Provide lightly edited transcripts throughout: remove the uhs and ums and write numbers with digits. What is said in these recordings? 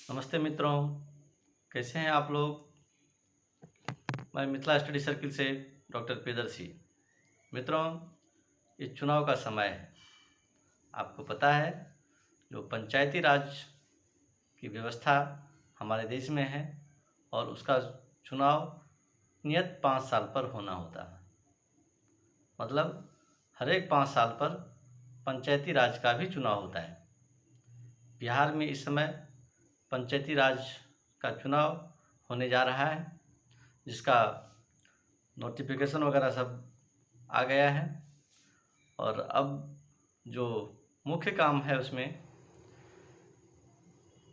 नमस्ते मित्रों, कैसे हैं आप लोग? मैं मिथिला स्टडी सर्किल से डॉक्टर प्रियदर्शी। मित्रों, ये चुनाव का समय है। आपको पता है, जो पंचायती राज की व्यवस्था हमारे देश में है और उसका चुनाव नियत 5 साल पर होना होता है। मतलब हर एक 5 साल पर पंचायती राज का भी चुनाव होता है। बिहार में इस समय पंचायती राज का चुनाव होने जा रहा है, जिसका नोटिफिकेशन वगैरह सब आ गया है। और अब जो मुख्य काम है उसमें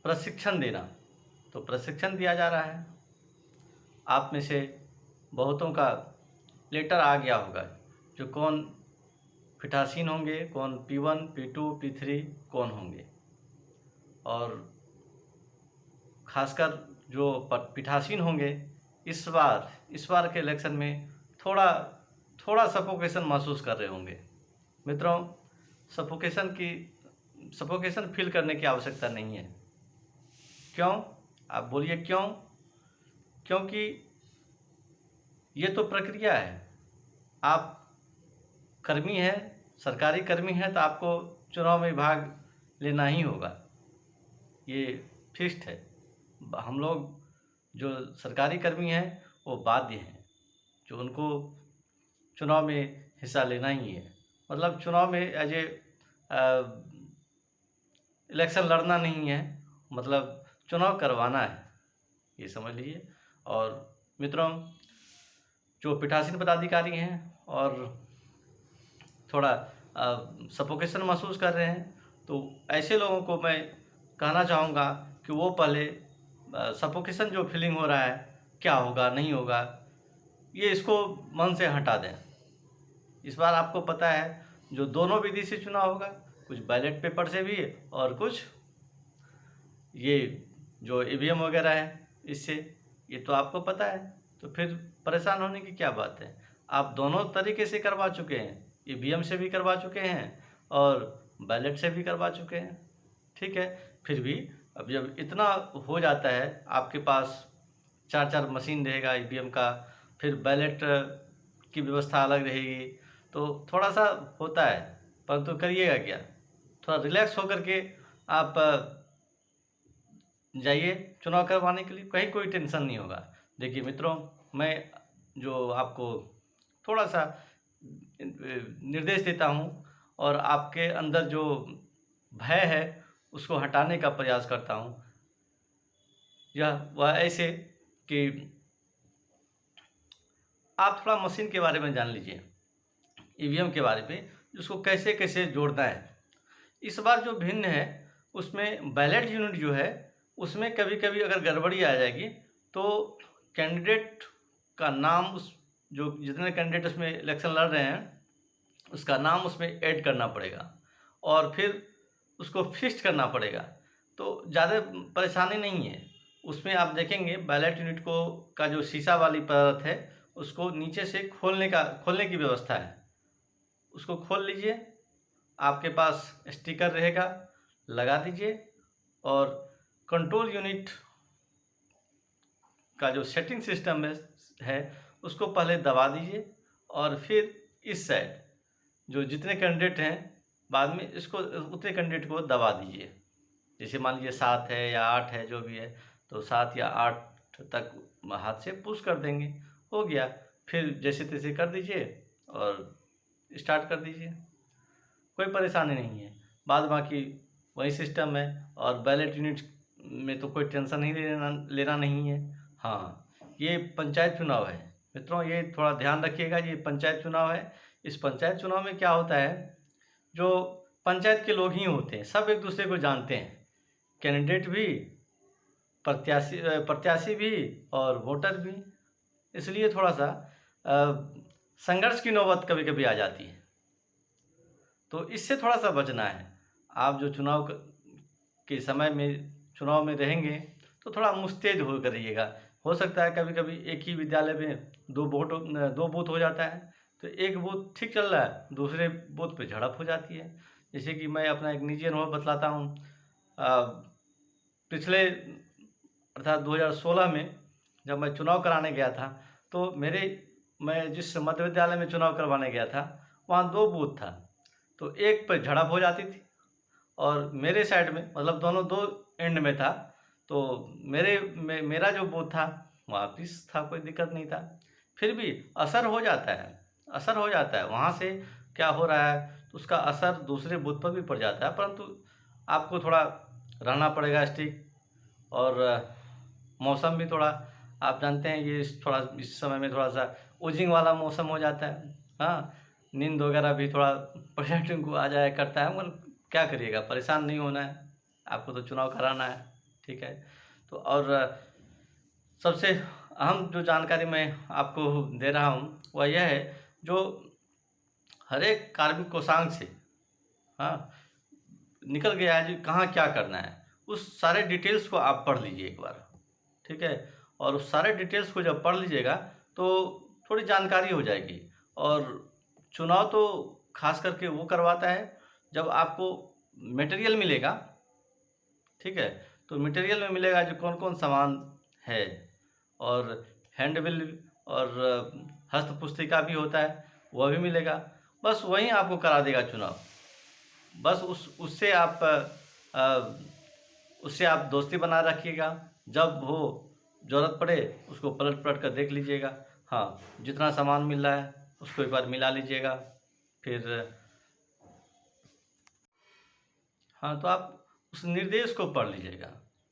प्रशिक्षण देना, तो प्रशिक्षण दिया जा रहा है। आप में से बहुतों का लेटर आ गया होगा, जो कौन पीठासीन होंगे, कौन P1, P2, P3 कौन होंगे। और खासकर जो पीठासीन होंगे, इस बार के इलेक्शन में थोड़ा सफोकेशन महसूस कर रहे होंगे। मित्रों, सफोकेशन फील करने की आवश्यकता नहीं है। क्यों? आप बोलिए क्यों? क्योंकि ये तो प्रक्रिया है। आप कर्मी हैं, सरकारी कर्मी हैं, तो आपको चुनाव में भाग लेना ही होगा, ये फिक्स्ड है। हम लोग जो सरकारी कर्मी हैं वो बाध्य हैं, जो उनको चुनाव में हिस्सा लेना ही है। मतलब चुनाव में एज ए इलेक्शन लड़ना नहीं है, मतलब चुनाव करवाना है, ये समझ लीजिए। और मित्रों, जो पीठासीन पदाधिकारी हैं और थोड़ा सफोकेशन महसूस कर रहे हैं, तो ऐसे लोगों को मैं कहना चाहूँगा कि वो पहले सफोकेशन जो फीलिंग हो रहा है, क्या होगा नहीं होगा, ये इसको मन से हटा दें। इस बार आपको पता है, जो दोनों विधि से चुनाव होगा, कुछ बैलेट पेपर से भी और कुछ ये जो ईवीएम वगैरह है इससे, ये तो आपको पता है। तो फिर परेशान होने की क्या बात है? आप दोनों तरीके से करवा चुके हैं, ईवीएम से भी करवा चुके हैं और बैलेट से भी करवा चुके हैं, ठीक है। फिर भी अब जब इतना हो जाता है, आपके पास 4-4 मशीन रहेगा ईवीएम का, फिर बैलेट की व्यवस्था अलग रहेगी, तो थोड़ा सा होता है। परंतु करिएगा क्या, थोड़ा रिलैक्स होकर के आप जाइए चुनाव करवाने के लिए, कहीं कोई टेंशन नहीं होगा। देखिए मित्रों, मैं जो आपको थोड़ा सा निर्देश देता हूँ और आपके अंदर जो भय है उसको हटाने का प्रयास करता हूँ। वह ऐसे कि आप थोड़ा मशीन के बारे में जान लीजिए, ईवीएम के बारे में, उसको कैसे कैसे जोड़ना है। इस बार जो भिन्न है, उसमें बैलेट यूनिट जो है, उसमें कभी कभी अगर गड़बड़ी आ जाएगी तो कैंडिडेट का नाम, उस जो जितने कैंडिडेट उसमें इलेक्शन लड़ रहे हैं उसका नाम उसमें ऐड करना पड़ेगा और फिर उसको फिक्स करना पड़ेगा। तो ज़्यादा परेशानी नहीं है उसमें। आप देखेंगे बैलेट यूनिट को का जो शीशा वाली परत है, उसको नीचे से खोलने की व्यवस्था है। उसको खोल लीजिए, आपके पास स्टिकर रहेगा, लगा दीजिए और कंट्रोल यूनिट का जो सेटिंग सिस्टम है उसको पहले दबा दीजिए और फिर इस साइड जो जितने कैंडिडेट हैं, बाद में इसको उतने कैंडिडेट को दबा दीजिए। जैसे मान लीजिए 7 है या 8 है, जो भी है, तो 7 या 8 तक हाथ से पुश कर देंगे, हो गया। फिर जैसे तैसे कर दीजिए और स्टार्ट कर दीजिए, कोई परेशानी नहीं है। बाद बाकी वही सिस्टम है और बैलेट यूनिट में तो कोई टेंशन ही लेना नहीं है। हाँ, ये पंचायत चुनाव है मित्रों, ये थोड़ा ध्यान रखिएगा, ये पंचायत चुनाव है। इस पंचायत चुनाव में क्या होता है, जो पंचायत के लोग ही होते हैं, सब एक दूसरे को जानते हैं, कैंडिडेट भी, प्रत्याशी भी और वोटर भी। इसलिए थोड़ा सा संघर्ष की नौबत कभी कभी आ जाती है, तो इससे थोड़ा सा बचना है। आप जो के समय में चुनाव में रहेंगे तो थोड़ा मुस्तैद होकर रहिएगा। हो सकता है कभी कभी एक ही विद्यालय में दो बूथ हो जाता है, तो एक बूथ ठीक चल रहा है, दूसरे बूथ पे झड़प हो जाती है। जैसे कि मैं अपना एक निजी अनुभव बतलाता हूँ। पिछले अर्थात 2016 में जब मैं चुनाव कराने गया था, तो मैं जिस मध्य विद्यालय में चुनाव करवाने गया था, वहाँ 2 बूथ था। तो एक पे झड़प हो जाती थी और मेरे साइड में, मतलब दोनों 2 एंड में था, तो मेरा जो बूथ था वहाँ पीस था, कोई दिक्कत नहीं था। फिर भी असर हो जाता है, वहाँ से क्या हो रहा है तो उसका असर दूसरे बूथ पर भी पड़ जाता है, परंतु आपको थोड़ा रहना पड़ेगा स्टिक। और मौसम भी थोड़ा, आप जानते हैं ये इस समय में थोड़ा सा ओजिंग वाला मौसम हो जाता है। हाँ, नींद वगैरह भी थोड़ा पर्यटन को आ जाया करता है, मगर क्या करिएगा, परेशान नहीं होना है, आपको तो चुनाव कराना है, ठीक है। तो और सबसे अहम जो जानकारी मैं आपको दे रहा हूँ वह यह है, जो हर एक कार्मिक कोषांग से हाँ निकल गया है जी, कहाँ क्या करना है, उस सारे डिटेल्स को आप पढ़ लीजिए एक बार, ठीक है। और उस सारे डिटेल्स को जब पढ़ लीजिएगा तो थोड़ी जानकारी हो जाएगी। और चुनाव तो खास करके वो करवाता है जब आपको मटेरियल मिलेगा, ठीक है। तो मटेरियल में मिलेगा जो कौन कौन सामान है, और हैंडबिल और हस्त पुस्तिका भी होता है, वह भी मिलेगा। बस वहीं आपको करा देगा चुनाव। बस उससे आप दोस्ती बना रखिएगा, जब हो ज़रूरत पड़े उसको पलट पलट कर देख लीजिएगा। हाँ, जितना सामान मिल रहा है उसको एक बार मिला लीजिएगा। फिर हाँ, तो आप उस निर्देश को पढ़ लीजिएगा,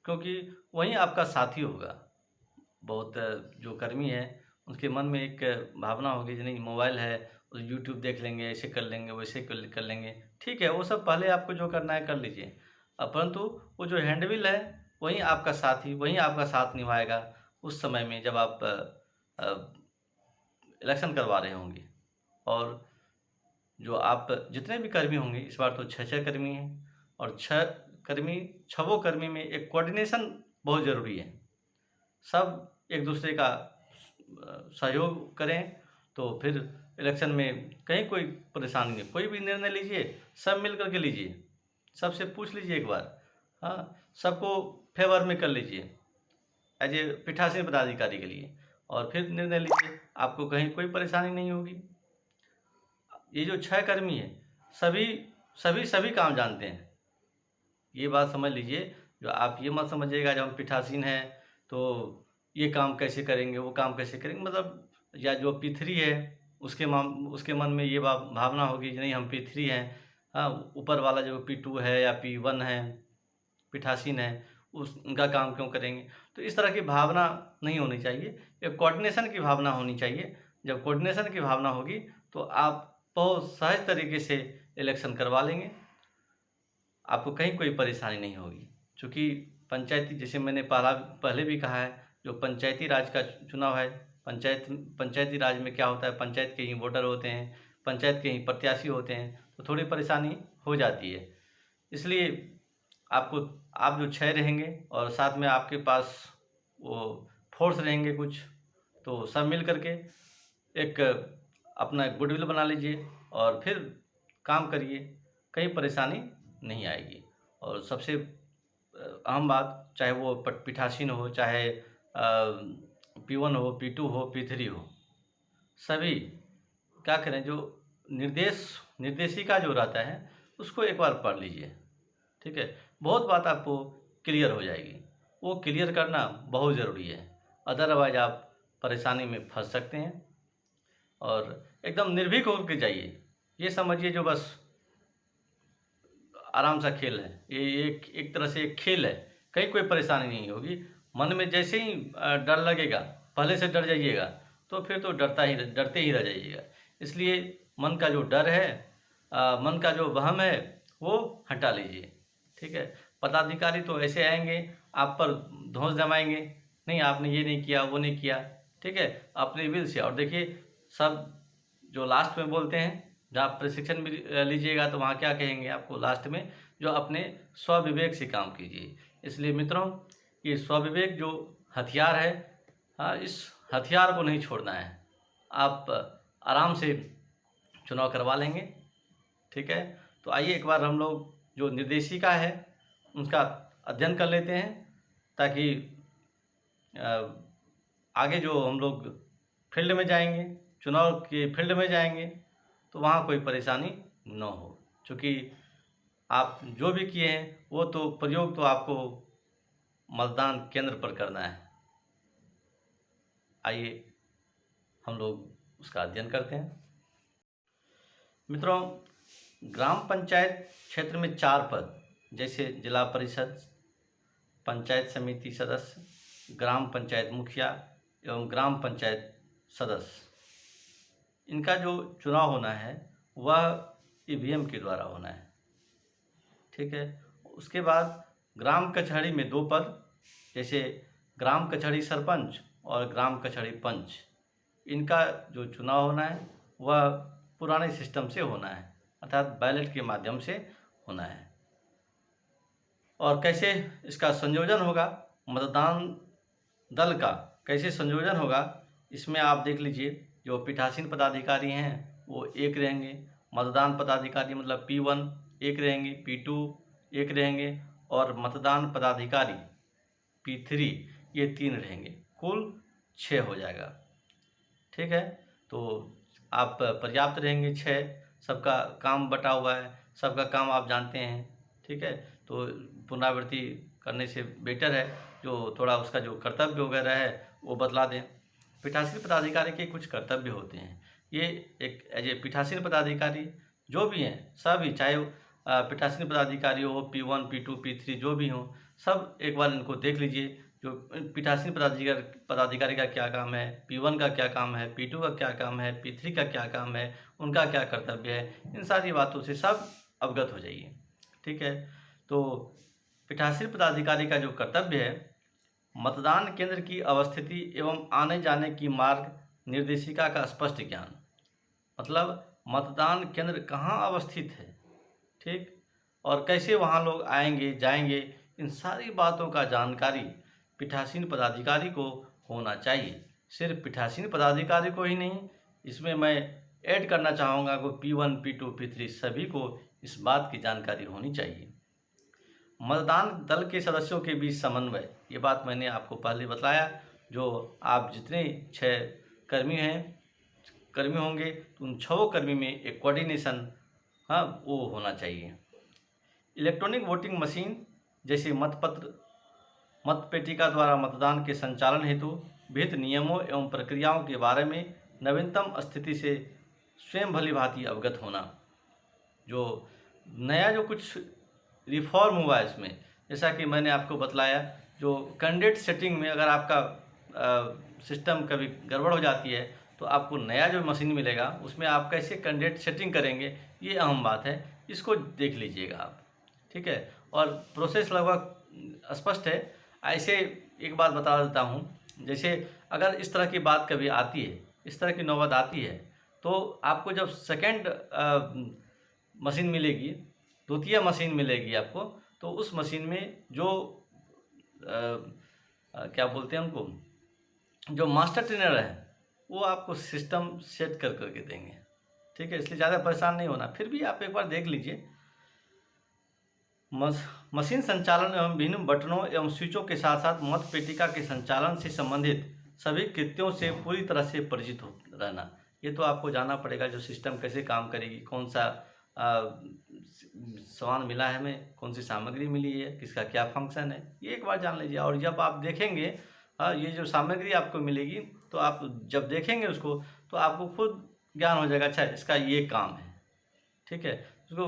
क्योंकि वही आपका साथी होगा। बहुत जो कर्मी है उसके मन में एक भावना होगी कि नहीं, मोबाइल है और यूट्यूब देख लेंगे, ऐसे कर लेंगे, वैसे कर लेंगे, ठीक है, वो सब पहले आपको जो करना है कर लीजिए। परंतु वो जो हैंडबिल है वही आपका साथी, वही आपका साथ निभाएगा उस समय में जब आप इलेक्शन करवा रहे होंगे। और जो आप जितने भी कर्मी होंगे, इस बार तो 6 कर्मी हैं, और 6 कर्मी में एक कोऑर्डिनेशन बहुत ज़रूरी है। सब एक दूसरे का सहयोग करें तो फिर इलेक्शन में कहीं कोई परेशानी नहीं। कोई भी निर्णय लीजिए, सब मिल करके लीजिए, सबसे पूछ लीजिए एक बार, हाँ, सबको फेवर में कर लीजिए एज ए पीठासीन पदाधिकारी के लिए, और फिर निर्णय लीजिए, आपको कहीं कोई परेशानी नहीं होगी। ये जो 6 कर्मी है सभी काम जानते हैं, ये बात समझ लीजिए। जो आप ये मत समझिएगा जब हम पीठासीन हैं तो ये काम कैसे करेंगे, वो काम कैसे करेंगे, मतलब, या जो P3 है उसके मन में ये भावना होगी कि नहीं हम P3 हैं, हाँ, ऊपर वाला जो P2 है या P1 है, पीठासीन है, उनका काम क्यों करेंगे। तो इस तरह की भावना नहीं होनी चाहिए, एक कोऑर्डिनेशन की भावना होनी चाहिए। जब कोऑर्डिनेशन की भावना होगी तो आप बहुत सहज तरीके से इलेक्शन करवा लेंगे, आपको कहीं कोई परेशानी नहीं होगी। क्योंकि पंचायती, जैसे मैंने पहले भी कहा है, जो पंचायती राज का चुनाव है, पंचायती राज में क्या होता है, पंचायत के ही वोटर होते हैं, पंचायत के ही प्रत्याशी होते हैं, तो थोड़ी परेशानी हो जाती है। इसलिए आप जो 6 रहेंगे और साथ में आपके पास वो फोर्स रहेंगे कुछ, तो सब मिल करके एक अपना गुडविल बना लीजिए और फिर काम करिए, कहीं परेशानी नहीं आएगी। और सबसे अहम बात, चाहे वो पीठासीन हो, चाहे P1 हो, P2 हो, P3 हो, सभी क्या करें, जो निर्देशिका जो रहता है उसको एक बार पढ़ लीजिए, ठीक है। बहुत बात आपको क्लियर हो जाएगी, वो क्लियर करना बहुत ज़रूरी है, अदरवाइज आप परेशानी में फंस सकते हैं। और एकदम निर्भीक होकर जाइए, ये समझिए जो बस आराम सा खेल है, ये एक तरह से एक खेल है, कहीं कोई परेशानी नहीं होगी। मन में जैसे ही डर लगेगा, पहले से डर जाइएगा तो फिर तो डरते ही रह जाइएगा। इसलिए मन का जो डर है, मन का जो वहम है, वो हटा लीजिए, ठीक है। पदाधिकारी तो ऐसे आएंगे आप पर धौंस जमाएंगे, नहीं आपने ये नहीं किया, वो नहीं किया, ठीक है, अपने विल से। और देखिए, सब जो लास्ट में बोलते हैं, जब आप प्रशिक्षण भी लीजिएगा तो वहाँ क्या कहेंगे आपको लास्ट में, जो अपने स्वविवेक से काम कीजिए। इसलिए मित्रों, ये स्वविवेक जो हथियार है, हाँ, इस हथियार को नहीं छोड़ना है। आप आराम से चुनाव करवा लेंगे, ठीक है। तो आइए एक बार हम लोग जो निर्देशिका है उसका अध्ययन कर लेते हैं, ताकि आगे जो हम लोग फील्ड में जाएंगे, चुनाव के फील्ड में जाएंगे, तो वहाँ कोई परेशानी न हो। क्योंकि आप जो भी किए हैं वो तो प्रयोग तो आपको मतदान केंद्र पर करना है। आइए हम लोग उसका अध्ययन करते हैं। मित्रों, ग्राम पंचायत क्षेत्र में 4 पद, जैसे जिला परिषद, पंचायत समिति सदस्य, ग्राम पंचायत मुखिया एवं ग्राम पंचायत सदस्य, इनका जो चुनाव होना है वह ईवीएम के द्वारा होना है। ठीक है। उसके बाद ग्राम कचहरी में 2 पद, जैसे ग्राम कचहरी सरपंच और ग्राम कचहरी पंच, इनका जो चुनाव होना है वह पुराने सिस्टम से होना है, अर्थात बैलेट के माध्यम से होना है। और कैसे इसका संयोजन होगा, मतदान दल का कैसे संयोजन होगा, इसमें आप देख लीजिए। जो पीठासीन पदाधिकारी हैं वो 1 रहेंगे, मतदान पदाधिकारी मतलब P1 1 रहेंगे, P2 1 रहेंगे और मतदान पदाधिकारी P3 ये 3 रहेंगे, कुल 6 हो जाएगा। ठीक है। तो आप पर्याप्त रहेंगे 6, सबका काम बटा हुआ है, सबका काम आप जानते हैं। ठीक है। तो पुनरावृत्ति करने से बेटर है, जो थोड़ा उसका जो कर्तव्य वगैरह है वो बतला दें। पीठासीन पदाधिकारी के कुछ कर्तव्य होते हैं। ये एक एज ए पीठासीन पदाधिकारी जो भी हैं सभी, चाहे पीठासीन पदाधिकारी हो, P1 P2 P3 जो भी हो, सब एक बार इनको देख लीजिए। जो पीठासीन पदाधिकारी का क्या काम है, P1 का क्या काम है, P2 का क्या काम है, P3 का क्या काम है, उनका क्या कर्तव्य है, इन सारी बातों से सब अवगत हो जाइए। ठीक है। तो पीठासीन पदाधिकारी का जो कर्तव्य है, मतदान केंद्र की अवस्थिति एवं आने जाने की मार्ग निर्देशिका का स्पष्ट ज्ञान, मतलब मतदान केंद्र कहाँ अवस्थित है, ठीक, और कैसे वहाँ लोग आएंगे जाएंगे, इन सारी बातों का जानकारी पीठासीन पदाधिकारी को होना चाहिए। सिर्फ पीठासीन पदाधिकारी को ही नहीं, इसमें मैं ऐड करना चाहूँगा कि P1 P2 P3 सभी को इस बात की जानकारी होनी चाहिए। मतदान दल के सदस्यों के बीच समन्वय, ये बात मैंने आपको पहले बताया। जो आप जितने 6 कर्मी होंगे तो उन 6 कर्मी में एक कोऑर्डिनेशन वो होना चाहिए। इलेक्ट्रॉनिक वोटिंग मशीन जैसे मतपेटिका द्वारा मतदान के संचालन हेतु विहित नियमों एवं प्रक्रियाओं के बारे में नवीनतम स्थिति से स्वयं भलीभांति अवगत होना। जो नया जो कुछ रिफॉर्म हुआ है इसमें, जैसा कि मैंने आपको बतलाया, जो कैंडिडेट सेटिंग में अगर आपका सिस्टम कभी गड़बड़ हो जाती है तो आपको नया जो मशीन मिलेगा उसमें आप कैसे कैंडिडेट सेटिंग करेंगे, ये अहम बात है, इसको देख लीजिएगा आप। ठीक है। और प्रोसेस लगभग स्पष्ट है। ऐसे एक बात बता देता हूँ, जैसे अगर इस तरह की बात कभी आती है, इस तरह की नौबत आती है, तो आपको जब सेकेंड मशीन मिलेगी, द्वितीय मशीन मिलेगी आपको, तो उस मशीन में जो क्या बोलते हैं उनको, जो मास्टर ट्रेनर है वो आपको सिस्टम सेट कर करके देंगे। ठीक है। इसलिए ज़्यादा परेशान नहीं होना। फिर भी आप एक बार देख लीजिए। मशीन संचालन एवं विभिन्न बटनों एवं स्विचों के साथ साथ मतपेटिका के संचालन से संबंधित सभी कृत्यों से पूरी तरह से परिचित हो रहना। ये तो आपको जानना पड़ेगा, जो सिस्टम कैसे काम करेगी, कौन सा सामान मिला है हमें, कौन सी सामग्री मिली है, किसका क्या फंक्शन है, ये एक बार जान लीजिए। और जब आप देखेंगे ये जो सामग्री आपको मिलेगी, तो आप जब देखेंगे उसको तो आपको खुद ज्ञान हो जाएगा, अच्छा इसका ये काम है। ठीक है। उसको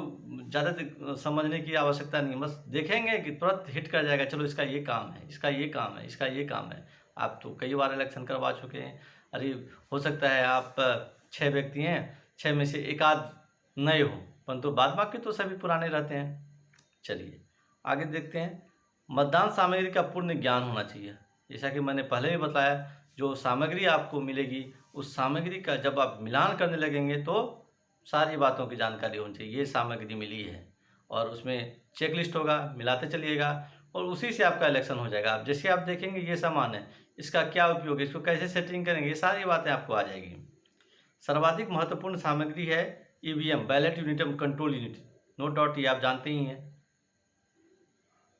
ज़्यादा समझने की आवश्यकता नहीं, बस देखेंगे कि तुरंत हिट कर जाएगा, चलो इसका ये काम है, इसका ये काम है, इसका ये काम है। आप तो कई बार इलेक्शन करवा चुके हैं। अरे हो सकता है आप 6 व्यक्ति हैं, 6 में से एक आध नए हो, परंतु बाद बाकी तो सभी पुराने रहते हैं। चलिए आगे देखते हैं। मतदान सामग्री का पूर्ण ज्ञान होना चाहिए। जैसा कि मैंने पहले भी बताया, जो सामग्री आपको मिलेगी उस सामग्री का जब आप मिलान करने लगेंगे तो सारी बातों की जानकारी होनी चाहिए। ये सामग्री मिली है और उसमें चेक लिस्ट होगा, मिलाते चलिएगा और उसी से आपका इलेक्शन हो जाएगा। आप जैसे आप देखेंगे ये सामान है, इसका क्या उपयोग है, इसको कैसे सेटिंग करेंगे, ये सारी बातें आपको आ जाएगी। सर्वाधिक महत्वपूर्ण सामग्री है ईवीएम, बैलेट यूनिट एवं कंट्रोल यूनिट, नो डाउट ये आप जानते ही हैं।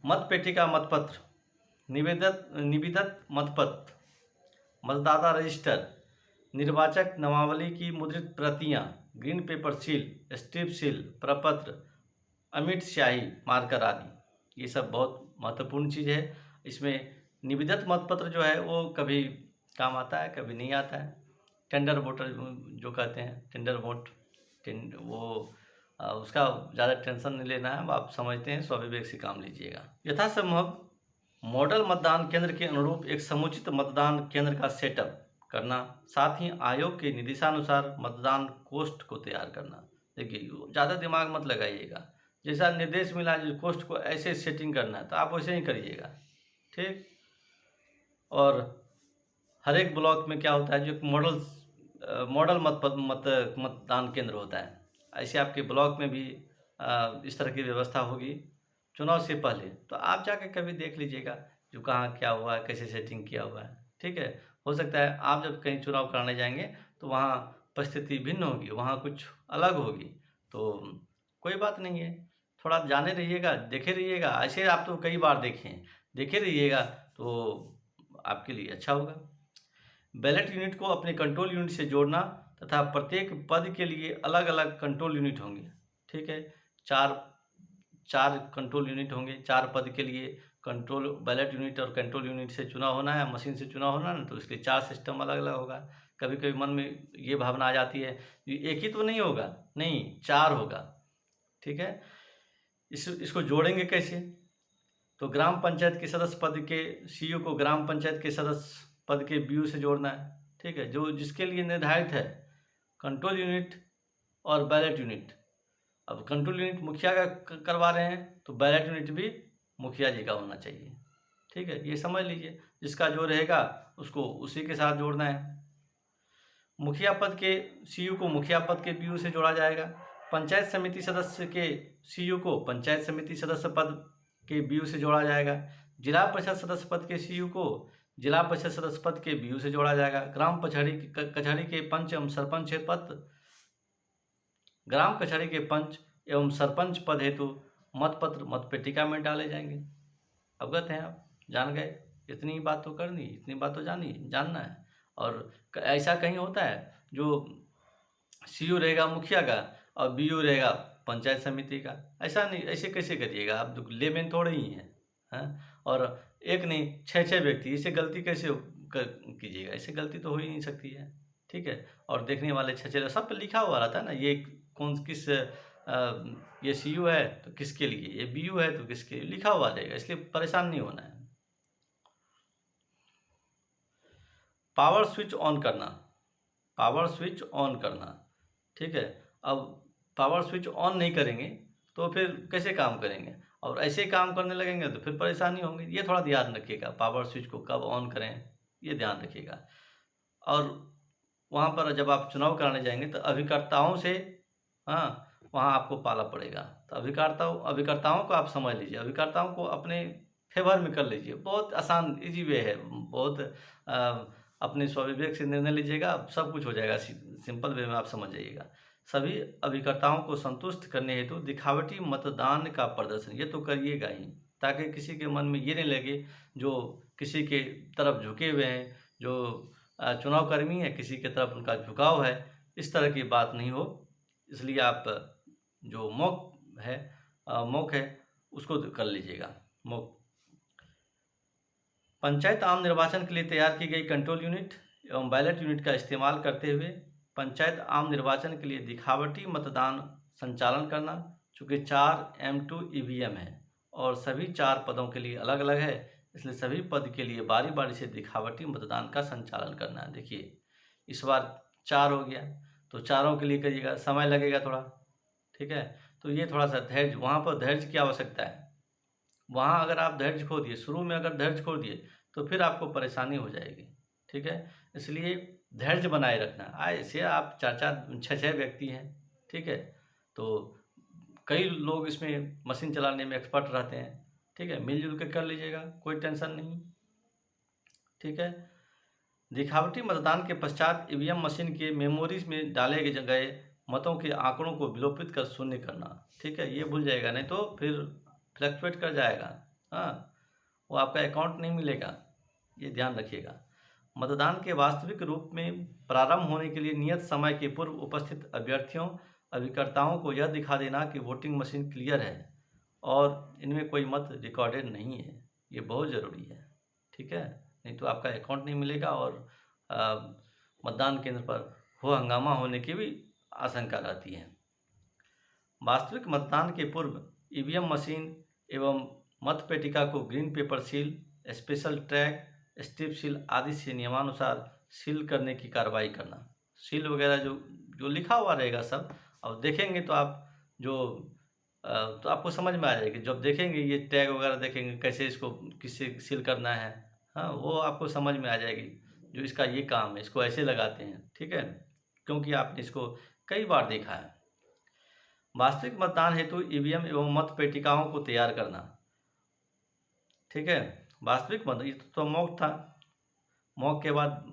मतपेटिका, मतपत्र, निविदत मतपत्र, मतदाता रजिस्टर, निर्वाचक नामावली की मुद्रित प्रतियां, green pepper seal, strip seal, प्रपत्र, अमिट स्याही, मार्कर आदि, ये सब बहुत महत्वपूर्ण चीज़ है। इसमें निविदत मतपत्र जो है वो कभी काम आता है, कभी नहीं आता है। टेंडर वोटर जो कहते हैं, टेंडर वोट, वो उसका ज़्यादा टेंशन नहीं लेना है, आप समझते हैं, स्वाभाविक से काम लीजिएगा। यथासंभव मॉडल मतदान केंद्र के अनुरूप एक समुचित मतदान केंद्र का सेटअप करना, साथ ही आयोग के निर्देशानुसार मतदान कोष्ठ को तैयार करना। देखिए, ज़्यादा दिमाग मत लगाइएगा, जैसा निर्देश मिला जो कोष्ठ को ऐसे सेटिंग करना है तो आप वैसे ही करिएगा, ठीक। और हर एक ब्लॉक में क्या होता है, जो मॉडल मतदान केंद्र होता है, ऐसे आपके ब्लॉक में भी इस तरह की व्यवस्था होगी चुनाव से पहले। तो आप जाकर कभी देख लीजिएगा जो कहाँ क्या हुआ है, कैसे सेटिंग किया हुआ है, ठीक है। हो सकता है आप जब कहीं चुनाव कराने जाएंगे तो वहाँ परिस्थिति भिन्न होगी, वहाँ कुछ अलग होगी, तो कोई बात नहीं है, थोड़ा जाने रहिएगा, देखे रहिएगा। ऐसे आप तो कई बार देखे रहिएगा तो आपके लिए अच्छा होगा। बैलेट यूनिट को अपने कंट्रोल यूनिट से जोड़ना तथा प्रत्येक पद के लिए अलग अलग कंट्रोल यूनिट होंगे, ठीक है। चार कंट्रोल यूनिट होंगे, 4 पद के लिए कंट्रोल बैलेट यूनिट और कंट्रोल यूनिट से चुनाव होना है, मशीन से चुनाव होना है, तो इसके 4 सिस्टम अलग अलग होगा। कभी कभी मन में ये भावना आ जाती है एक ही तो नहीं होगा, नहीं 4 होगा, ठीक है। इसको जोड़ेंगे कैसे, तो ग्राम पंचायत के सदस्य पद के सीईओ को ग्राम पंचायत के सदस्य पद के बीयू से जोड़ना है, ठीक है, जो जिसके लिए निर्धारित है कंट्रोल यूनिट और बैलेट यूनिट। अब कंट्रोल यूनिट मुखिया का करवा रहे हैं तो बैलेट यूनिट भी मुखिया जी का होना चाहिए, ठीक है, ये समझ लीजिए। जिसका जो रहेगा उसको उसी के साथ जोड़ना है। मुखिया पद के सीईओ को मुखिया पद के बीयू से जोड़ा जाएगा। पंचायत समिति सदस्य के सीईओ को पंचायत समिति सदस्य पद के बीयू से जोड़ा जाएगा। जिला परिषद सदस्य पद के सीईओ को जिला परिषद सदस्य पद के बीयू से जोड़ा जाएगा। ग्राम कचहरी के पंच एवं सरपंच पद ग्राम कचहरी के पंच एवं सरपंच पद हेतु मतपत्र मतपेटिका में डाले जाएंगे। अवगत हैं आप, जान गए, इतनी बात तो करनी, इतनी बात तो जानना है। और ऐसा कहीं होता है जो सीईओ रहेगा मुखिया का और बीयू रहेगा पंचायत समिति का, ऐसा नहीं, ऐसे कैसे करिएगा आप, तो लेमेन थोड़े ही हैं। और एक नहीं 6 व्यक्ति, इसे गलती कैसे कीजिएगा, ऐसे गलती तो हो ही नहीं सकती है, ठीक है। और देखने वाले 6 सब पे लिखा हुआ रहता है ना, ये ये सीईओ है तो किसके लिए, ये बीयू है तो किसके लिए, लिखा हुआ रहेगा, इसलिए परेशान नहीं होना है। पावर स्विच ऑन करना, ठीक है। अब पावर स्विच ऑन नहीं करेंगे तो फिर कैसे काम करेंगे, और ऐसे काम करने लगेंगे तो फिर परेशानी होंगी। ये थोड़ा ध्यान रखिएगा, पावर स्विच को कब ऑन करें ये ध्यान रखिएगा। और वहाँ पर जब आप चुनाव कराने जाएंगे तो अभिकर्ताओं से वहाँ आपको पाला पड़ेगा। तो अभिकर्ताओं को आप समझ लीजिए, अभिकर्ताओं को अपने फेवर में कर लीजिए। बहुत आसान इजी वे है, बहुत अपने स्वविवेक से निर्णय लीजिएगा, सब कुछ हो जाएगा, सिंपल वे में आप समझ जाइएगा। सभी अभिकर्ताओं को संतुष्ट करने हेतु दिखावटी मतदान का प्रदर्शन ये तो करिएगा ही, ताकि किसी के मन में ये नहीं लगे जो किसी के तरफ झुके हुए हैं, जो चुनाव कर्मी है किसी के तरफ उनका झुकाव है, इस तरह की बात नहीं हो। इसलिए आप जो मौक है उसको कर लीजिएगा। मौक पंचायत आम निर्वाचन के लिए तैयार की गई कंट्रोल यूनिट एवं बैलेट यूनिट का इस्तेमाल करते हुए पंचायत आम निर्वाचन के लिए दिखावटी मतदान संचालन करना। चूँकि 4 M2 EVM है और सभी 4 पदों के लिए अलग अलग है, इसलिए सभी पद के लिए बारी बारी से दिखावटी मतदान का संचालन करना है। देखिए इस बार 4 हो गया तो चारों के लिए करिएगा, समय लगेगा थोड़ा, ठीक है। तो ये थोड़ा सा धैर्य, वहाँ पर धैर्य की आवश्यकता है। वहाँ अगर आप धैर्य खो दिए, शुरू में अगर धैर्य खो दिए तो फिर आपको परेशानी हो जाएगी, ठीक है। इसलिए धैर्य बनाए रखना। ऐसे आप 4-4 6-6 व्यक्ति हैं, ठीक है, तो कई लोग इसमें मशीन चलाने में एक्सपर्ट रहते हैं, ठीक है, मिलजुल के कर लीजिएगा, कोई टेंशन नहीं, ठीक है। दिखावटी मतदान के पश्चात ईवीएम मशीन के मेमोरीज में डाले गए मतों के आंकड़ों को विलोपित कर शून्य करना, ठीक है। ये भूल जाएगा, नहीं तो फिर फ्लक्चुएट कर जाएगा। वो आपका अकाउंट नहीं मिलेगा, ये ध्यान रखिएगा। मतदान के वास्तविक रूप में प्रारंभ होने के लिए नियत समय के पूर्व उपस्थित अभ्यर्थियों अभिकर्ताओं को यह दिखा देना कि वोटिंग मशीन क्लियर है और इनमें कोई मत रिकॉर्डेड नहीं है, ये बहुत ज़रूरी है, ठीक है। नहीं तो आपका अकाउंट नहीं मिलेगा और मतदान केंद्र पर हो हंगामा होने की भी आशंका रहती है। वास्तविक मतदान के पूर्व ईवीएम मशीन एवं मतपेटिका को green pepper seal, special track, strip seal आदि से नियमानुसार सील करने की कार्रवाई करना। सील वगैरह जो जो लिखा हुआ रहेगा सब, अब देखेंगे तो आप जो तो आपको समझ में आ जाएगी। जब देखेंगे ये टैग वगैरह देखेंगे कैसे इसको किससे सील करना है, हाँ वो आपको समझ में आ जाएगी। जो इसका ये काम है, इसको ऐसे लगाते हैं, ठीक है, क्योंकि आपने इसको कई बार देखा है। वास्तविक मतदान हेतु ईवीएम एवं मत पेटिकाओं को तैयार करना, ठीक है। वास्तविक मतदान ये तो मॉक था, मॉक के बाद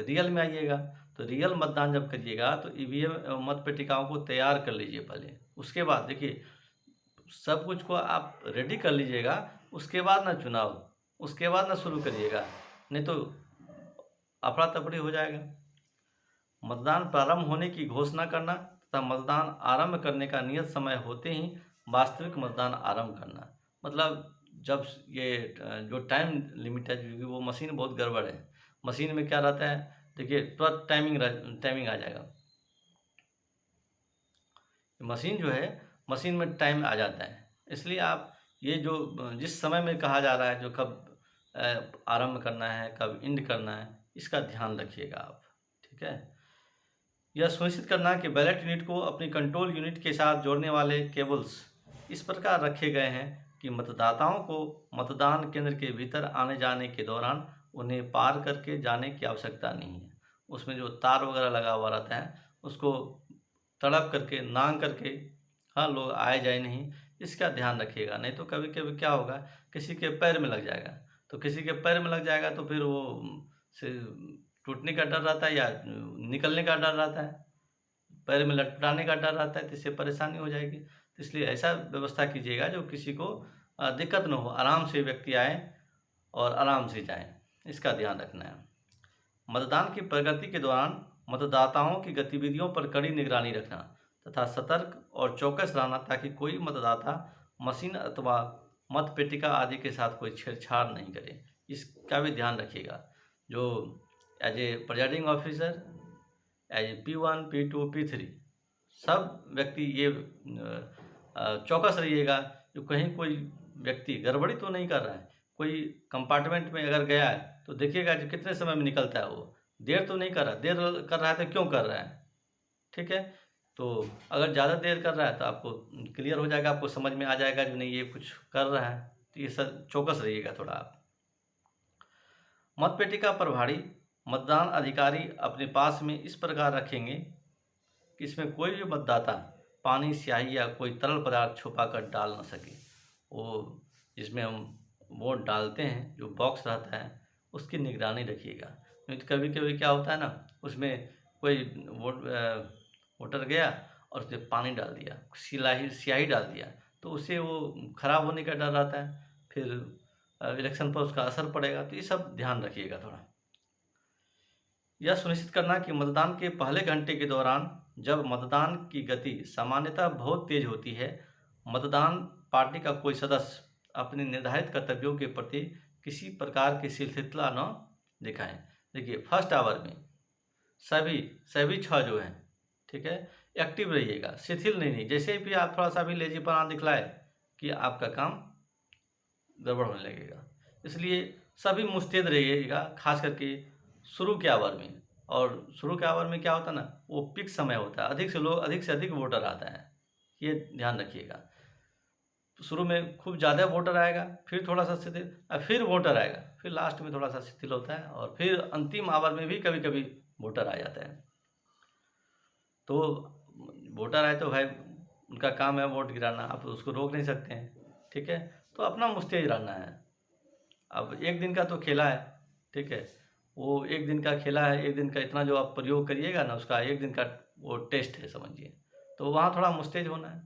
रियल में आइएगा। तो रियल मतदान जब करिएगा तो ईवीएम एवं मत पेटिकाओं को तैयार कर लीजिए पहले। उसके बाद देखिए सब कुछ को आप रेडी कर लीजिएगा, उसके बाद ना चुनाव, उसके बाद ना शुरू करिएगा, नहीं तो अफरा तफरी हो जाएगा। मतदान प्रारंभ होने की घोषणा करना तथा मतदान आरंभ करने का नियत समय होते ही वास्तविक मतदान आरंभ करना। मतलब जब ये जो टाइम लिमिट है, क्योंकि वो मशीन बहुत गड़बड़ है, मशीन में क्या रहता है देखिए तुरंत टाइमिंग आ जाएगा। मशीन जो है, मशीन में टाइम आ जाता है, इसलिए आप ये जो जिस समय में कहा जा रहा है जो कब आरंभ करना है कब एंड करना है, इसका ध्यान रखिएगा आप, ठीक है। यह सुनिश्चित करना कि बैलेट यूनिट को अपनी कंट्रोल यूनिट के साथ जोड़ने वाले केबल्स इस प्रकार रखे गए हैं कि मतदाताओं को मतदान केंद्र के भीतर आने जाने के दौरान उन्हें पार करके जाने की आवश्यकता नहीं है। उसमें जो तार वगैरह लगा हुआ रहता है उसको तड़प करके नांग करके, हाँ, लोग आए जाए नहीं, इसका ध्यान रखिएगा। नहीं तो कभी कभी क्या होगा, किसी के पैर में लग जाएगा, तो किसी के पैर में लग जाएगा तो फिर वो से टूटने का डर रहता है या निकलने का डर रहता है, पैर में लटकाने का डर रहता है, तो इससे परेशानी हो जाएगी। तो इसलिए ऐसा व्यवस्था कीजिएगा जो किसी को दिक्कत न हो, आराम से व्यक्ति आए और आराम से जाएं, इसका ध्यान रखना है। मतदान की प्रगति के दौरान मतदाताओं की गतिविधियों पर कड़ी निगरानी रखना तथा सतर्क और चौकस रहना ताकि कोई मतदाता मशीन अथवा मत पेटिका आदि के साथ कोई छेड़छाड़ नहीं करे, इसका भी ध्यान रखिएगा। जो as a presiding officer, as a P1, P2, P3 सब व्यक्ति ये चौकस रहिएगा जो कहीं कोई व्यक्ति गड़बड़ी तो नहीं कर रहा है। कोई कंपार्टमेंट में अगर गया है तो देखिएगा कि कितने समय में निकलता है, वो देर तो नहीं कर रहा, देर कर रहा है तो क्यों कर रहा है, ठीक है। तो अगर ज़्यादा देर कर रहा है तो आपको क्लियर हो जाएगा, आपको समझ में आ जाएगा कि नहीं ये कुछ कर रहा है, तो ये सब चौकस रहिएगा थोड़ा आप। मतपेटिका प्रभारी मतदान अधिकारी अपने पास में इस प्रकार रखेंगे कि इसमें कोई भी मतदाता पानी, स्याही या कोई तरल पदार्थ छुपा कर डाल न सके। वो जिसमें हम वोट डालते हैं जो बॉक्स रहता है उसकी निगरानी रखिएगा। नहीं तो कभी कभी क्या होता है ना, उसमें कोई वोटर गया और उसने पानी डाल दिया, स्याही डाल दिया, तो उससे वो खराब होने का डर रहता है, फिर इलेक्शन पर उसका असर पड़ेगा। तो ये सब ध्यान रखिएगा थोड़ा। यह सुनिश्चित करना कि मतदान के पहले घंटे के दौरान जब मतदान की गति सामान्यतः बहुत तेज होती है, मतदान पार्टी का कोई सदस्य अपने निर्धारित कर्तव्यों के प्रति किसी प्रकार की शिथिलता न दिखाएं। देखिए फर्स्ट आवर में सभी 6 जो हैं, ठीक है, एक्टिव रहिएगा, शिथिल नहीं। जैसे भी आप थोड़ा सा भी लेजीपना दिखलाए कि आपका काम गड़बड़ होने लगेगा। इसलिए सभी मुस्तैद रहिएगा, खास करके शुरू के आवर में। और शुरू के आवर में क्या होता है ना, वो पीक समय होता है, अधिक से अधिक वोटर आता है, ये ध्यान रखिएगा। तो शुरू में खूब ज़्यादा वोटर आएगा, फिर थोड़ा सा शिथिल, फिर वोटर आएगा, फिर लास्ट में थोड़ा सा शिथिल होता है, और फिर अंतिम आवर में भी कभी कभी वोटर आ जाता है। तो वोटर आए तो भाई उनका काम है वोट गिराना, आप उसको रोक नहीं सकते हैं, ठीक है। तो अपना मुस्तैद रहना है। अब एक दिन का तो खेला है, ठीक है, वो एक दिन का खेला है, एक दिन का इतना जो आप प्रयोग करिएगा ना, उसका एक दिन का वो टेस्ट है समझिए, तो वहाँ थोड़ा मुस्तैद होना है।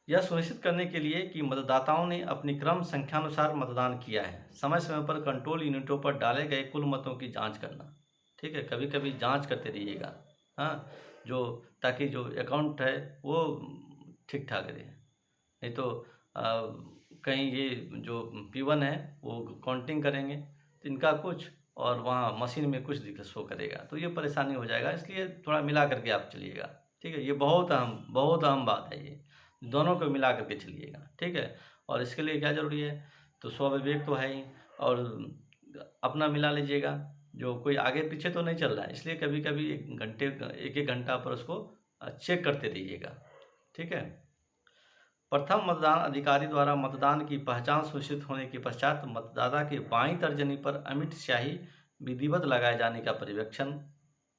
यह सुनिश्चित करने के लिए कि मतदाताओं ने अपनी क्रम संख्यानुसार मतदान किया है। समय समय पर कंट्रोल यूनिटों पर डाले गए कुल मतों की जांच करना। ठीक है, कभी कभी जांच करते रहिएगा, हाँ, जो ताकि जो अकाउंट है वो ठीक ठाक रहे। नहीं तो कहीं ये जो P1 है वो काउंटिंग करेंगे तो इनका कुछ और वहाँ मशीन में कुछ दिक्कत शो करेगा, तो ये परेशानी हो जाएगा। इसलिए थोड़ा मिला करके आप चलिएगा। ठीक है, ये बहुत अहम बात है, ये दोनों को मिला करके चलिएगा। ठीक है, और इसके लिए क्या ज़रूरी है, तो स्वविवेक तो है ही, और अपना मिला लीजिएगा। जो कोई आगे पीछे तो नहीं चल रहा है, इसलिए कभी कभी एक एक घंटा पर उसको चेक करते रहिएगा। ठीक है, प्रथम मतदान अधिकारी द्वारा मतदान की पहचान सुनिश्चित होने के पश्चात मतदाता के बाईं तर्जनी पर अमिट स्याही विधिवत लगाए जाने का पर्यवेक्षण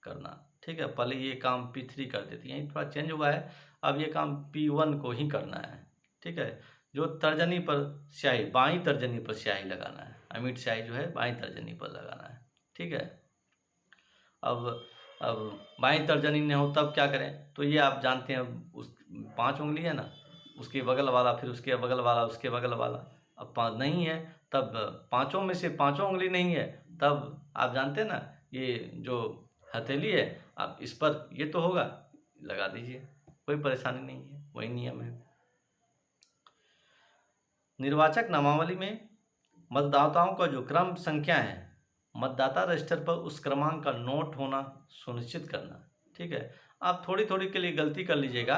करना। ठीक है, पहले ये काम P3 कर देती है, थोड़ा चेंज हुआ है, अब ये काम P1 को ही करना है। ठीक है, जो तर्जनी पर स्याही, बाईं तर्जनी पर स्याही लगाना है, अमिट स्याही जो है बाईं तर्जनी पर लगाना है। ठीक है, अब बाईं तर्जनी नहीं हो तब क्या करें, तो ये आप जानते हैं, उस 5 उंगली है ना, उसके बगल वाला, फिर उसके बगल वाला, उसके बगल वाला। अब 5 नहीं है, तब पाँचों में से पाँचों उंगली नहीं है, तब आप जानते हैं ना, ये जो हथेली है, आप इस पर ये तो होगा, लगा दीजिए, कोई परेशानी नहीं है, वही नियम है। निर्वाचक नामावली में मतदाताओं का जो क्रम संख्या है, मतदाता रजिस्टर पर उस क्रमांक का नोट होना सुनिश्चित करना। ठीक है, आप थोड़ी थोड़ी के लिए गलती कर लीजिएगा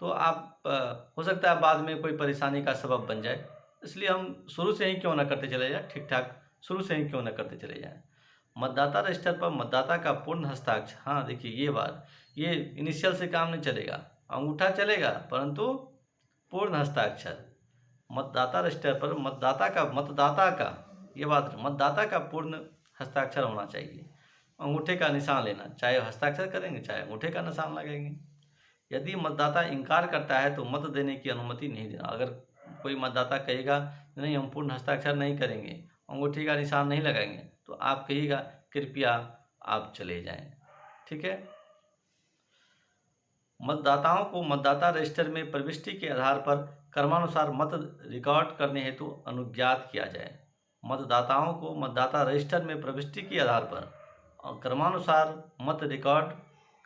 तो आप हो सकता है बाद में कोई परेशानी का सबब बन जाए, इसलिए हम शुरू से ही क्यों ना करते चले जाएं, ठीक ठाक शुरू से ही क्यों ना करते चले जाएं। मतदाता रजिस्टर पर मतदाता का पूर्ण हस्ताक्षर, हाँ देखिए ये बात, ये इनिशियल से काम नहीं चलेगा, अंगूठा चलेगा परंतु पूर्ण हस्ताक्षर। मतदाता रजिस्टर पर मतदाता का ये बात, मतदाता का पूर्ण हस्ताक्षर होना चाहिए। अंगूठे का निशान लेना, चाहे हस्ताक्षर करेंगे चाहे अंगूठे का निशान लगेंगे। यदि मतदाता इनकार करता है तो मत देने की अनुमति नहीं देना। अगर कोई मतदाता कहेगा नहीं हम पूर्ण हस्ताक्षर नहीं करेंगे, अंगूठे का निशान नहीं लगाएंगे, तो आप कहिएगा कृपया आप चले जाएं। ठीक है, मतदाताओं को मतदाता रजिस्टर में प्रविष्टि के आधार पर क्रमानुसार मत रिकॉर्ड करने हेतु अनुज्ञात किया जाए। मतदाताओं को मतदाता रजिस्टर में प्रविष्टि के आधार पर क्रमानुसार मत रिकॉर्ड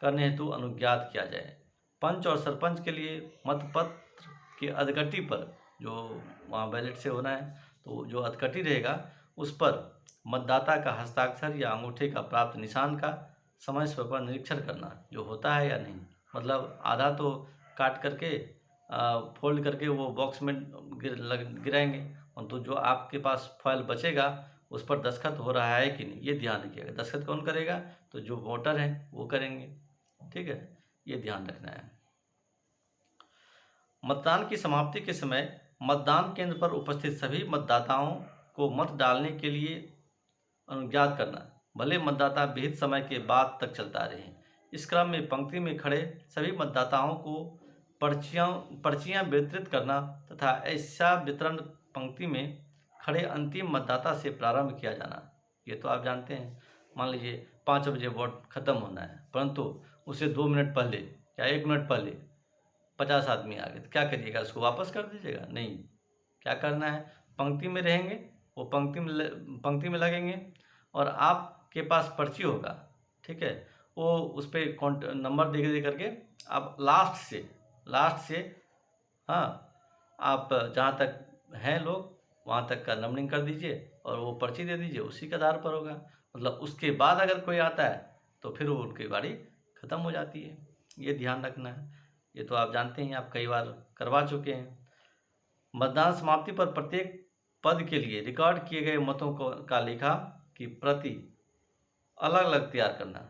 करने हेतु अनुज्ञात किया जाए। पंच और सरपंच के लिए मतपत्र के अधकटी पर, जो वहाँ बैलेट से होना है, तो जो अधकटी रहेगा उस पर मतदाता का हस्ताक्षर या अंगूठे का प्राप्त निशान का समय समय पर निरीक्षण करना, जो होता है या नहीं। मतलब आधा तो काट करके फोल्ड करके वो बॉक्स में गिराएंगे, और तो जो आपके पास फॉइल बचेगा उस पर दस्तखत हो रहा है कि नहीं, ये ध्यान रखिएगा। दस्तखत कौन करेगा, तो जो वोटर हैं वो करेंगे। ठीक है, ये ध्यान रखना है। मतदान की समाप्ति के समय मतदान केंद्र पर उपस्थित सभी मतदाताओं को मत डालने के लिए अनुज्ञात करना, भले मतदाता विहित समय के बाद तक चलता रहे। इस क्रम में पंक्ति में खड़े सभी मतदाताओं को पर्चियां वितरित करना तथा ऐसा वितरण पंक्ति में खड़े अंतिम मतदाता से प्रारंभ किया जाना। ये तो आप जानते हैं, मान लीजिए 5 बजे वोट खत्म होना है, परंतु उसे 2 मिनट पहले या 1 मिनट पहले 50 आदमी आ गए, तो क्या करिएगा, उसको वापस कर दीजिएगा? नहीं, क्या करना है, पंक्ति में रहेंगे, वो पंक्ति में लगेंगे, और आपके पास पर्ची होगा। ठीक है, वो उस पर नंबर दे करके आप लास्ट से हाँ, आप जहाँ तक हैं लोग वहाँ तक का नंबरिंग कर दीजिए और वो पर्ची दे दीजिए, उसी के आधार पर होगा। मतलब उसके बाद अगर कोई आता है तो फिर वो उनकी बारी ख़त्म हो जाती है, ये ध्यान रखना है। ये तो आप जानते हैं, आप कई बार करवा चुके हैं। मतदान समाप्ति पर प्रत्येक पद के लिए रिकॉर्ड किए गए मतों का लेखा की प्रति अलग अलग तैयार करना।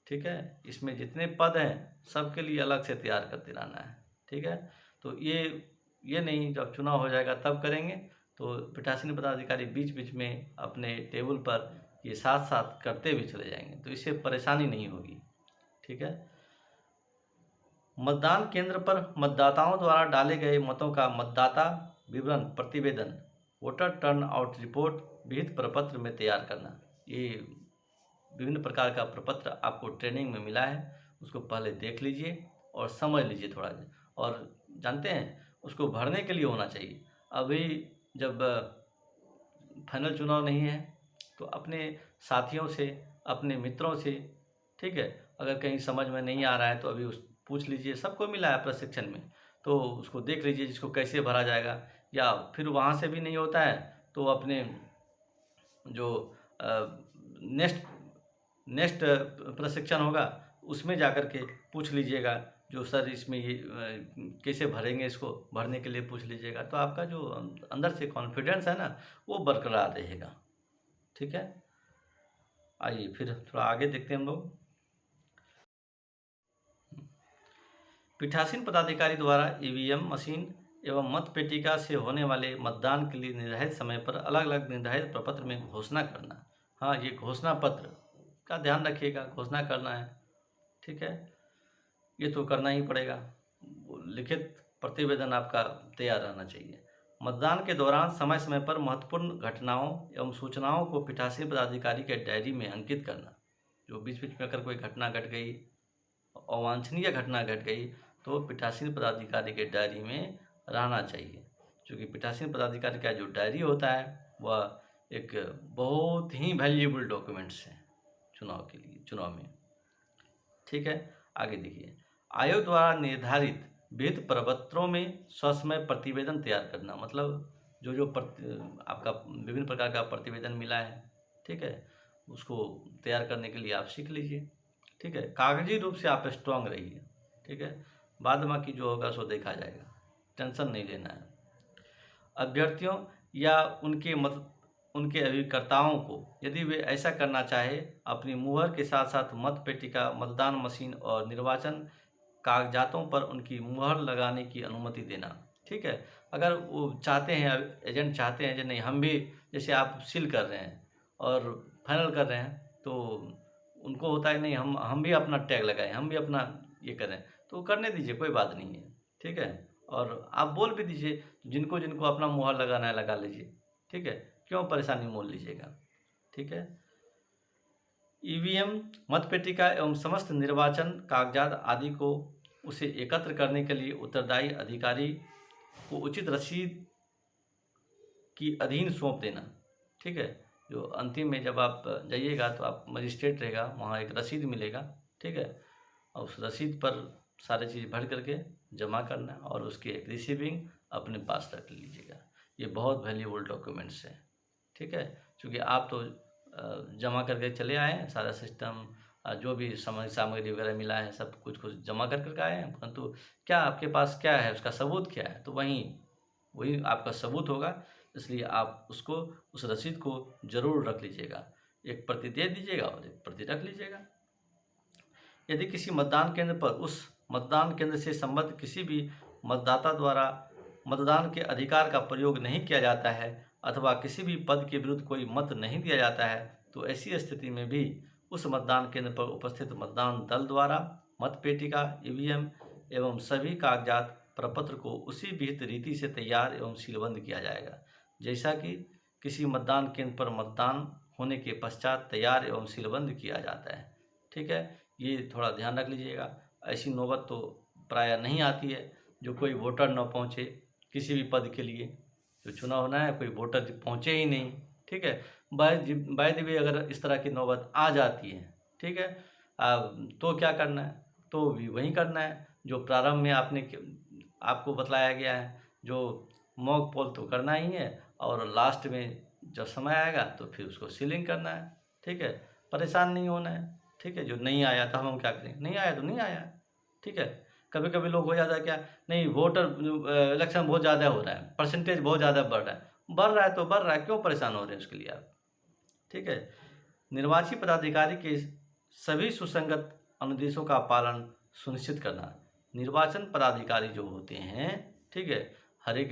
ठीक है, इसमें जितने पद हैं सबके लिए अलग से तैयार करते रहना है। ठीक है, तो ये नहीं जब चुनाव हो जाएगा तब करेंगे, तो पीठासीन पदाधिकारी बीच बीच में अपने टेबल पर ये साथ साथ करते हुए चले जाएंगे, तो इससे परेशानी नहीं होगी। ठीक है, मतदान केंद्र पर मतदाताओं द्वारा डाले गए मतों का मतदाता विवरण प्रतिवेदन, वोटर टर्न आउट रिपोर्ट विहित प्रपत्र में तैयार करना। ये विभिन्न प्रकार का प्रपत्र आपको ट्रेनिंग में मिला है, उसको पहले देख लीजिए और समझ लीजिए थोड़ा। और जानते हैं उसको भरने के लिए होना चाहिए। अभी जब फाइनल चुनाव नहीं है तो अपने साथियों से, अपने मित्रों से, ठीक है, अगर कहीं समझ में नहीं आ रहा है तो अभी उस पूछ लीजिए, सबको मिला है प्रशिक्षण में, तो उसको देख लीजिए जिसको कैसे भरा जाएगा। या फिर वहाँ से भी नहीं होता है तो अपने जो नेक्स्ट नेक्स्ट प्रशिक्षण होगा उसमें जाकर के पूछ लीजिएगा, जो सर इसमें ये कैसे भरेंगे, इसको भरने के लिए पूछ लीजिएगा, तो आपका जो अंदर से कॉन्फिडेंस है ना वो बरकरार रहेगा। ठीक है, आइए फिर थोड़ा आगे देखते हैं हम लोग। पीठासीन पदाधिकारी द्वारा ईवीएम मशीन एवं मत पेटिका से होने वाले मतदान के लिए निर्धारित समय पर अलग अलग निर्धारित प्रपत्र में घोषणा करना। हाँ, ये घोषणा पत्र का ध्यान रखिएगा, घोषणा करना है। ठीक है, ये तो करना ही पड़ेगा, लिखित प्रतिवेदन आपका तैयार रहना चाहिए। मतदान के दौरान समय समय पर महत्वपूर्ण घटनाओं एवं सूचनाओं को पीठासीन पदाधिकारी के डायरी में अंकित करना। जो बीच बीच में अगर कोई घटना घट गई, अवांछनीय घटना घट गई, तो पीठासीन पदाधिकारी के डायरी में रहना चाहिए, क्योंकि पीठासीन पदाधिकारी का जो डायरी होता है वह एक बहुत ही वैल्यूएबल डॉक्यूमेंट्स है चुनाव के लिए, चुनाव में। ठीक है, आगे देखिए। आयोग द्वारा निर्धारित विहित प्रपत्रों में ससमय प्रतिवेदन तैयार करना, मतलब जो जो आपका विभिन्न प्रकार का प्रतिवेदन मिला है, ठीक है, उसको तैयार करने के लिए आप सीख लीजिए। ठीक है, कागजी रूप से आप स्ट्रांग रहिए। ठीक है, बाद बाकी जो होगा सो देखा जाएगा, टेंशन नहीं लेना है। अभ्यर्थियों या उनके अभिकर्ताओं को यदि वे ऐसा करना चाहे, अपनी मुहर के साथ साथ मत पेटिका, मतदान मशीन और निर्वाचन कागजातों पर उनकी मुहर लगाने की अनुमति देना। ठीक है, अगर वो चाहते हैं, एजेंट चाहते हैं कि नहीं हम भी, जैसे आप सील कर रहे हैं और फाइनल कर रहे हैं, तो उनको होता है नहीं हम भी अपना टैग लगाएं, हम भी अपना ये करें, तो करने दीजिए, कोई बात नहीं है। ठीक है, और आप बोल भी दीजिए, जिनको जिनको अपना मुहर लगाना है लगा लीजिए। ठीक है, क्यों परेशानी मोल लीजिएगा। ठीक है, ईवीएम, मतपेटिका एवं समस्त निर्वाचन कागजात आदि को उसे एकत्र करने के लिए उत्तरदायी अधिकारी को उचित रसीद की अधीन सौंप देना। ठीक है, जो अंतिम में जब आप जाइएगा तो आप मजिस्ट्रेट रहेगा, वहाँ एक रसीद मिलेगा। ठीक है, और उस रसीद पर सारी चीज़ भर करके जमा करना और उसकी एक रिसीविंग अपने पास रख लीजिएगा। ये बहुत वैल्यूएबल डॉक्यूमेंट्स है। ठीक है, क्योंकि आप तो जमा करके चले आए हैं, सारा सिस्टम जो भी सामग्री वगैरह मिला है सब कुछ जमा कर आए हैं, परंतु क्या आपके पास क्या है, उसका सबूत क्या है, तो वही आपका सबूत होगा। इसलिए आप उसको, उस रसीद को ज़रूर रख लीजिएगा, एक प्रति दे दीजिएगा और एक प्रति रख लीजिएगा। यदि किसी मतदान केंद्र पर उस मतदान केंद्र से संबद्ध किसी भी मतदाता द्वारा मतदान के अधिकार का प्रयोग नहीं किया जाता है अथवा किसी भी पद के विरुद्ध कोई मत नहीं दिया जाता है, तो ऐसी स्थिति में भी उस मतदान केंद्र पर उपस्थित मतदान दल द्वारा मतपेटिका, ईवीएम एवं सभी कागजात प्रपत्र को उसी विहित रीति से तैयार एवं सीलबंद किया जाएगा, जैसा कि किसी मतदान केंद्र पर मतदान होने के पश्चात तैयार एवं सीलबंद किया जाता है। ठीक है, ये थोड़ा ध्यान रख लीजिएगा। ऐसी नौबत तो प्रायः नहीं आती है जो कोई वोटर न पहुँचे किसी भी पद के लिए, जो चुनाव होना है कोई वोटर पहुँचे ही नहीं। ठीक है, बाय द वे अगर इस तरह की नौबत आ जाती है, ठीक है, तो क्या करना है, तो भी वही करना है जो प्रारंभ में आपको बतलाया गया है, जो मॉक पोल तो करना ही है, और लास्ट में जब समय आएगा तो फिर उसको सीलिंग करना है। ठीक है, परेशान नहीं होना है। ठीक है, जो नहीं आया तो हम क्या करें, नहीं आया तो नहीं आया। ठीक है, कभी कभी लोग हो जाता है क्या, नहीं वोटर इलेक्शन बहुत ज़्यादा हो रहा है, परसेंटेज बहुत ज़्यादा बढ़ रहा है तो बढ़ रहा है, क्यों परेशान हो रहे हैं उसके लिए आप। ठीक है, निर्वाची पदाधिकारी के सभी सुसंगत अनुदेशों का पालन सुनिश्चित करना। निर्वाचन पदाधिकारी जो होते हैं, ठीक है, हर एक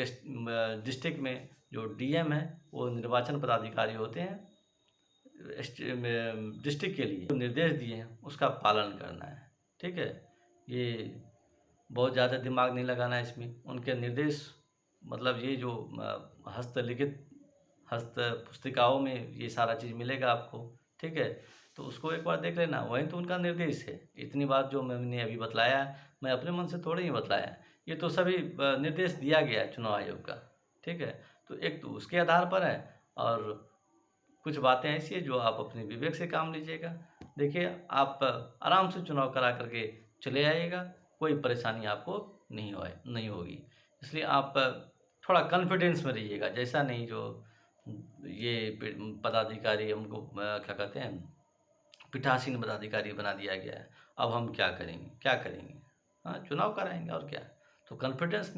डिस्ट्रिक्ट में जो डीएम है वो निर्वाचन पदाधिकारी होते हैं, डिस्ट्रिक्ट के लिए जो निर्देश दिए हैं उसका पालन करना है। ठीक है, ये बहुत ज़्यादा दिमाग नहीं लगाना है इसमें, उनके निर्देश मतलब ये जो हस्तलिखित हस्त पुस्तिकाओं में ये सारा चीज़ मिलेगा आपको। ठीक है, तो उसको एक बार देख लेना, वही तो उनका निर्देश है। इतनी बात जो मैंने अभी बतलाया मैं अपने मन से थोड़े ही बतलाया, ये तो सभी निर्देश दिया गया है चुनाव आयोग का, ठीक है। तो एक तो उसके आधार पर है, और कुछ बातें ऐसी है जो आप अपने विवेक से काम लीजिएगा। देखिए, आप आराम से चुनाव करा करके चले आइएगा, कोई परेशानी आपको नहीं होगी। इसलिए आप थोड़ा कॉन्फिडेंस में रहिएगा, जैसा नहीं जो ये पदाधिकारी हमको क्या कहते हैं, पीठासीन पदाधिकारी बना दिया गया है, अब हम क्या करेंगे? हाँ, चुनाव कराएंगे और क्या। तो कॉन्फिडेंस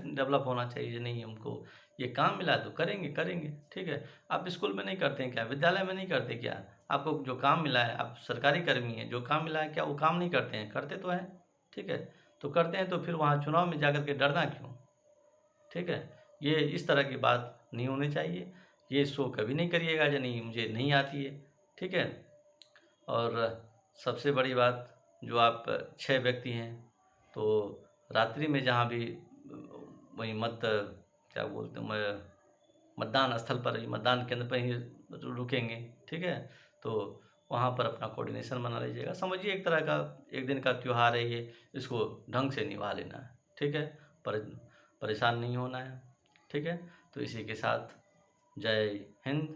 डेवलप होना चाहिए, नहीं हमको ये काम मिला है तो करेंगे, ठीक है। आप स्कूल में नहीं करते हैं क्या, विद्यालय में नहीं करते क्या? आपको जो काम मिला है, आप सरकारी कर्मी हैं, जो काम मिला है क्या वो काम नहीं करते हैं? करते तो हैं, ठीक है। तो करते हैं तो फिर वहाँ चुनाव में जाकर के डरना क्यों, ठीक है। ये इस तरह की बात नहीं होनी चाहिए। ये शो कभी नहीं करिएगा जो नहीं मुझे नहीं आती है, ठीक है। और सबसे बड़ी बात, जो आप 6 व्यक्ति हैं, तो रात्रि में जहाँ भी वहीं क्या बोलते हैं, मतदान स्थल पर ही, मतदान केंद्र पर ही रुकेंगे, ठीक है। तो वहाँ पर अपना कोऑर्डिनेशन बना लीजिएगा। समझिए एक तरह का एक दिन का त्यौहार है ये, इसको ढंग से निभा लेना है, ठीक है। परेशान नहीं होना है, ठीक है। तो इसी के साथ जय हिंद,